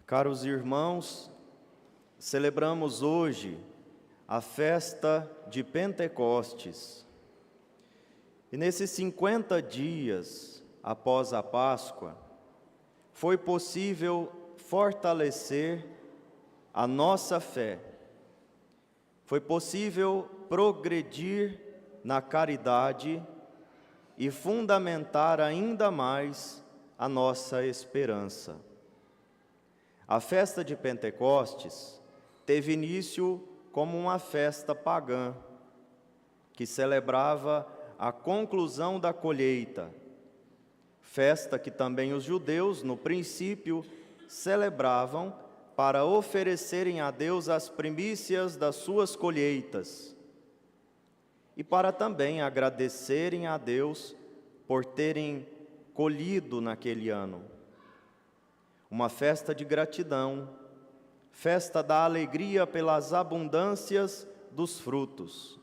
Caros irmãos, celebramos hoje a festa de Pentecostes. E nesses 50 dias após a Páscoa, foi possível fortalecer a nossa fé. Foi possível progredir na caridade e fundamentar ainda mais a nossa esperança. A festa de Pentecostes teve início como uma festa pagã, que celebrava a conclusão da colheita, festa que também os judeus, no princípio, celebravam para oferecerem a Deus as primícias das suas colheitas e para também agradecerem a Deus por terem colhido naquele ano. Uma festa de gratidão, festa da alegria pelas abundâncias dos frutos.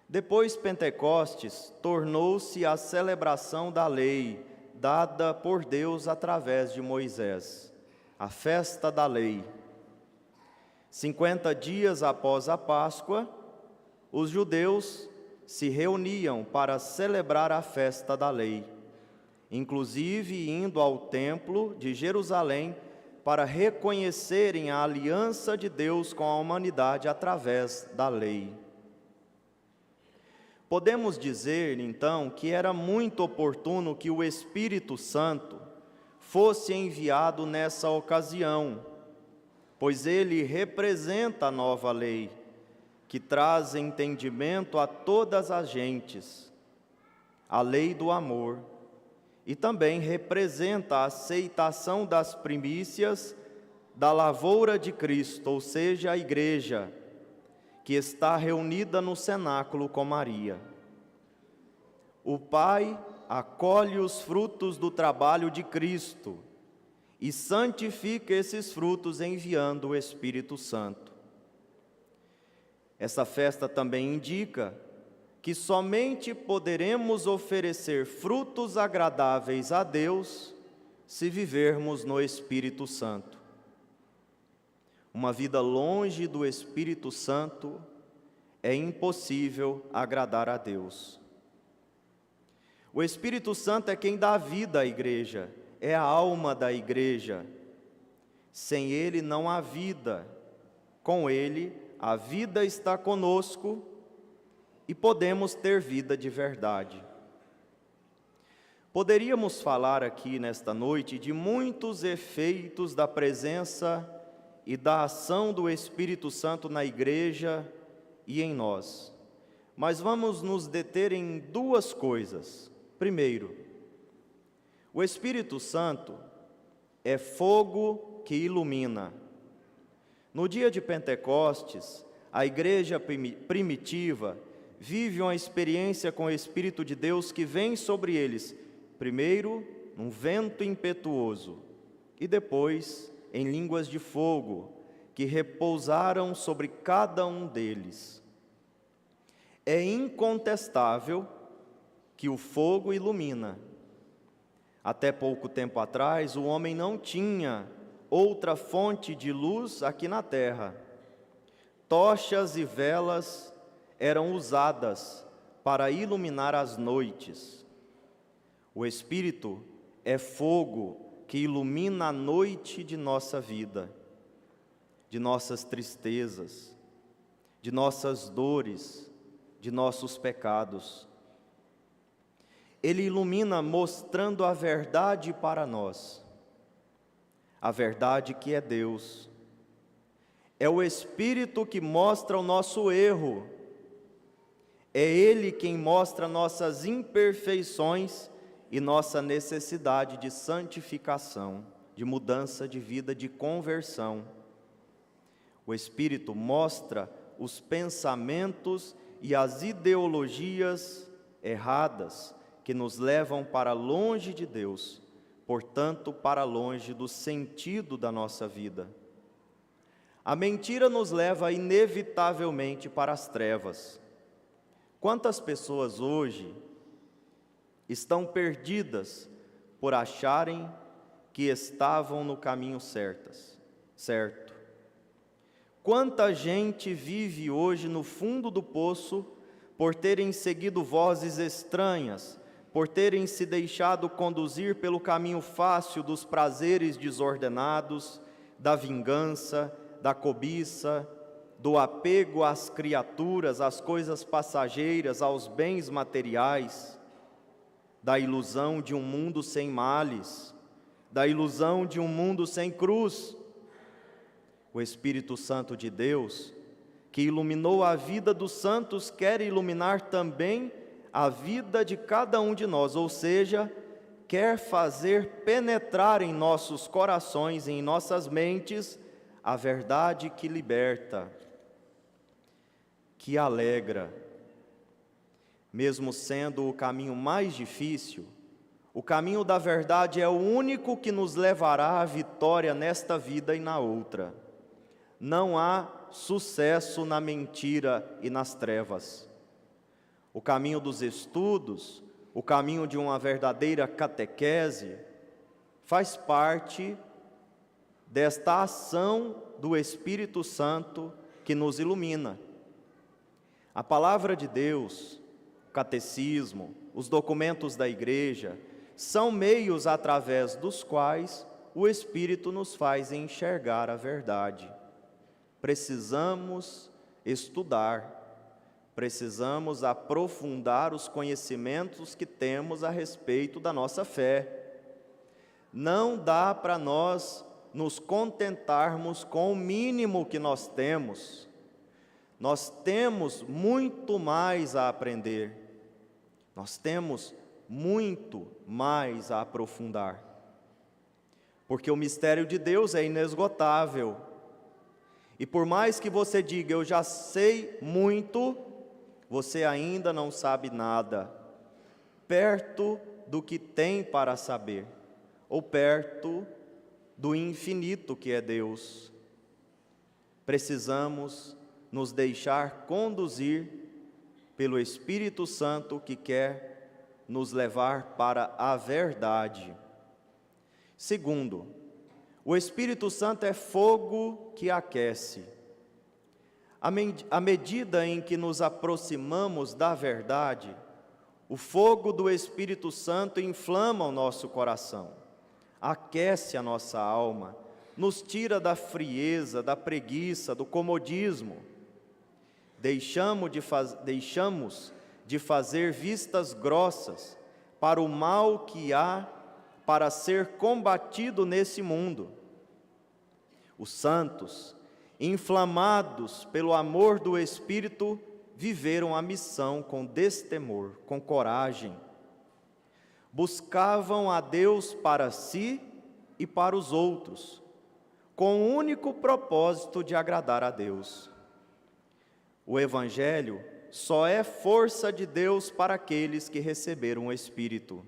Depois, Pentecostes tornou-se a celebração da lei, dada por Deus através de Moisés, a festa da lei. 50 dias após a Páscoa, os judeus se reuniam para celebrar a festa da lei, inclusive indo ao templo de Jerusalém para reconhecerem a aliança de Deus com a humanidade através da lei. Podemos dizer, então, que era muito oportuno que o Espírito Santo fosse enviado nessa ocasião, pois ele representa a nova lei, que traz entendimento a todas as gentes, a lei do amor, e também representa a aceitação das primícias da lavoura de Cristo, ou seja, a igreja, que está reunida no cenáculo com Maria. O Pai acolhe os frutos do trabalho de Cristo e santifica esses frutos enviando o Espírito Santo. Essa festa também indica que somente poderemos oferecer frutos agradáveis a Deus se vivermos no Espírito Santo. Uma vida longe do Espírito Santo é impossível agradar a Deus. O Espírito Santo é quem dá vida à igreja, é a alma da igreja. Sem ele não há vida. Com ele, a vida está conosco e podemos ter vida de verdade. Poderíamos falar aqui nesta noite de muitos efeitos da presença e da ação do Espírito Santo na igreja e em nós. Mas vamos nos deter em duas coisas. Primeiro, o Espírito Santo é fogo que ilumina. No dia de Pentecostes, a igreja primitiva vive uma experiência com o Espírito de Deus que vem sobre eles, primeiro, num vento impetuoso, e depois, em línguas de fogo, que repousaram sobre cada um deles. É incontestável que o fogo ilumina. Até pouco tempo atrás, o homem não tinha outra fonte de luz aqui na terra. Tochas e velas eram usadas para iluminar as noites. O Espírito é fogo que ilumina a noite de nossa vida, de nossas tristezas, de nossas dores, de nossos pecados. Ele ilumina mostrando a verdade para nós, a verdade que é Deus. É o Espírito que mostra o nosso erro, é Ele quem mostra nossas imperfeições e nossa necessidade de santificação, de mudança de vida, de conversão. O Espírito mostra os pensamentos e as ideologias erradas que nos levam para longe de Deus, portanto, para longe do sentido da nossa vida. A mentira nos leva inevitavelmente para as trevas. Quantas pessoas hoje estão perdidas por acharem que estavam no caminho certo. Quanta gente vive hoje no fundo do poço por terem seguido vozes estranhas, por terem se deixado conduzir pelo caminho fácil dos prazeres desordenados, da vingança, da cobiça, do apego às criaturas, às coisas passageiras, aos bens materiais, da ilusão de um mundo sem males, da ilusão de um mundo sem cruz. O Espírito Santo de Deus, que iluminou a vida dos santos, quer iluminar também a vida de cada um de nós, ou seja, quer fazer penetrar em nossos corações, em nossas mentes, a verdade que liberta, que alegra. Mesmo sendo o caminho mais difícil, o caminho da verdade é o único que nos levará à vitória nesta vida e na outra. Não há sucesso na mentira e nas trevas. O caminho dos estudos, o caminho de uma verdadeira catequese, faz parte desta ação do Espírito Santo que nos ilumina. A palavra de Deus, o catecismo, os documentos da igreja, são meios através dos quais o Espírito nos faz enxergar a verdade. Precisamos estudar, precisamos aprofundar os conhecimentos que temos a respeito da nossa fé. Não dá para nós nos contentarmos com o mínimo que nós temos. Nós temos muito mais a aprender, nós temos muito mais a aprofundar, porque o mistério de Deus é inesgotável, e por mais que você diga, eu já sei muito, você ainda não sabe nada, perto do que tem para saber, ou perto do infinito que é Deus. Precisamos nos deixar conduzir pelo Espírito Santo que quer nos levar para a verdade. Segundo, o Espírito Santo é fogo que aquece. À medida em que nos aproximamos da verdade, o fogo do Espírito Santo inflama o nosso coração, aquece a nossa alma, nos tira da frieza, da preguiça, do comodismo. Deixamos de fazer vistas grossas para o mal que há para ser combatido nesse mundo. Os santos, inflamados pelo amor do Espírito, viveram a missão com destemor, com coragem. Buscavam a Deus para si e para os outros, com o único propósito de agradar a Deus. O Evangelho só é força de Deus para aqueles que receberam o Espírito.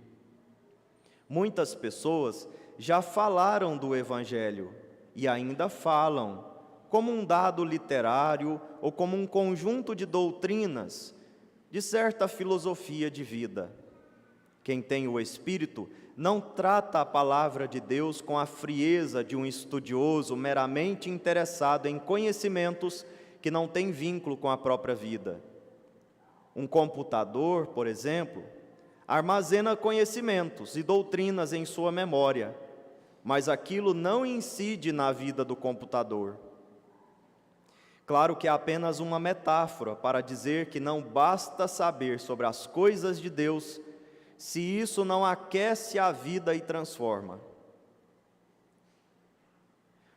Muitas pessoas já falaram do Evangelho e ainda falam, como um dado literário ou como um conjunto de doutrinas, de certa filosofia de vida. Quem tem o Espírito não trata a palavra de Deus com a frieza de um estudioso meramente interessado em conhecimentos que não tem vínculo com a própria vida. Um computador, por exemplo, armazena conhecimentos e doutrinas em sua memória, mas aquilo não incide na vida do computador. Claro que é apenas uma metáfora para dizer que não basta saber sobre as coisas de Deus, se isso não aquece a vida e transforma.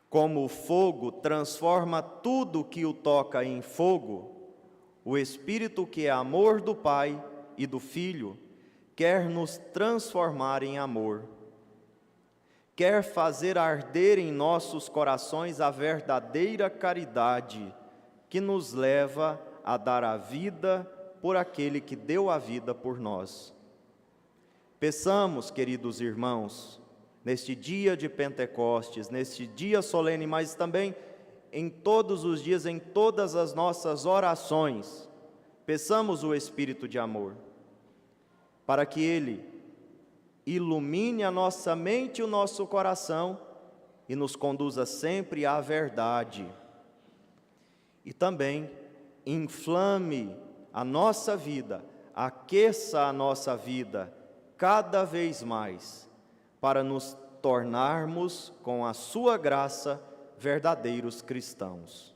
Como o fogo transforma tudo que o toca em fogo, o Espírito que é amor do Pai e do Filho, quer nos transformar em amor. Quer fazer arder em nossos corações a verdadeira caridade, que nos leva a dar a vida por aquele que deu a vida por nós. Peçamos, queridos irmãos, neste dia de Pentecostes, neste dia solene, mas também em todos os dias, em todas as nossas orações, peçamos o Espírito de amor, para que Ele ilumine a nossa mente e o nosso coração e nos conduza sempre à verdade. E também inflame a nossa vida, aqueça a nossa vida cada vez mais, para nos tornarmos, com a sua graça, verdadeiros cristãos.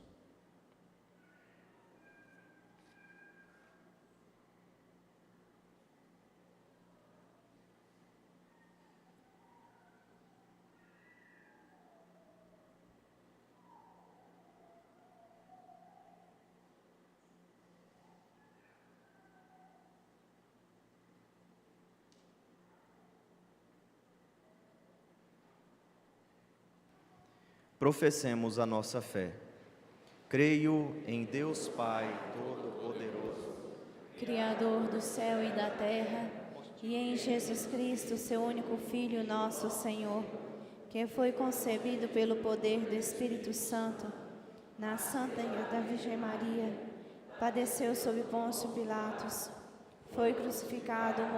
Professemos a nossa fé. Creio em Deus Pai Todo-Poderoso, Criador do céu e da terra, e em Jesus Cristo, seu único Filho, nosso Senhor, que foi concebido pelo poder do Espírito Santo, na Santa e da Virgem Maria, padeceu sob Pôncio Pilatos, foi crucificado, morto